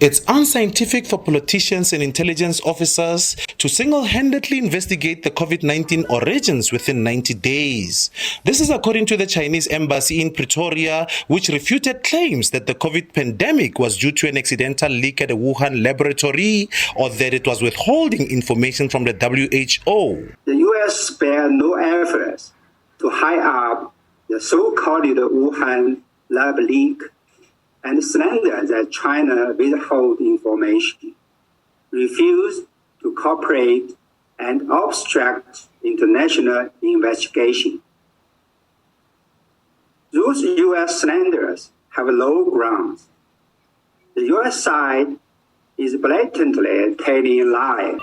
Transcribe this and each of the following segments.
It's unscientific for politicians and intelligence officers to single-handedly investigate the COVID-19 origins within 90 days. This is according to the Chinese embassy in Pretoria, which refuted claims that the COVID pandemic was due to an accidental leak at a Wuhan laboratory or that it was withholding information from the WHO. The U.S. spared no efforts to hide up the so-called Wuhan lab leak and slander that China withhold information, refused to cooperate, and obstruct international investigation. Those U.S. slanders have low grounds. The U.S. side is blatantly telling lies.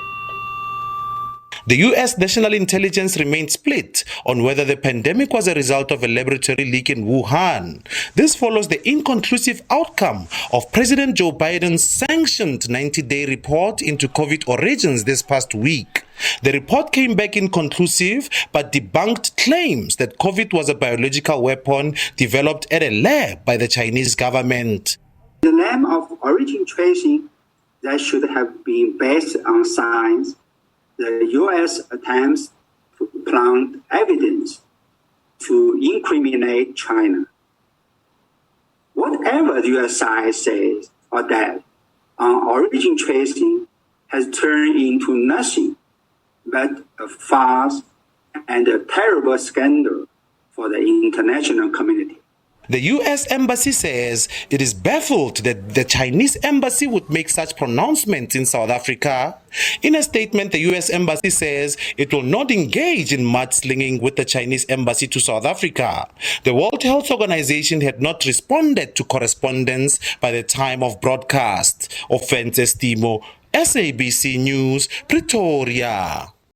The U.S. national intelligence remained split on whether the pandemic was a result of a laboratory leak in Wuhan. This follows the inconclusive outcome of President Joe Biden's sanctioned 90-day report into COVID origins this past week. The report came back inconclusive but debunked claims that COVID was a biological weapon developed at a lab by the Chinese government. The name of origin tracing that should have been based on science, the U.S. attempts to plant evidence to incriminate China. Whatever the U.S. side says or does on origin tracing has turned into nothing but a farce and a terrible scandal for the international community. The U.S. Embassy says it is baffled that the Chinese Embassy would make such pronouncements in South Africa. In a statement, the U.S. Embassy says it will not engage in mud-slinging with the Chinese Embassy to South Africa. The World Health Organization had not responded to correspondence by the time of broadcast. Offenses Timo, SABC News, Pretoria.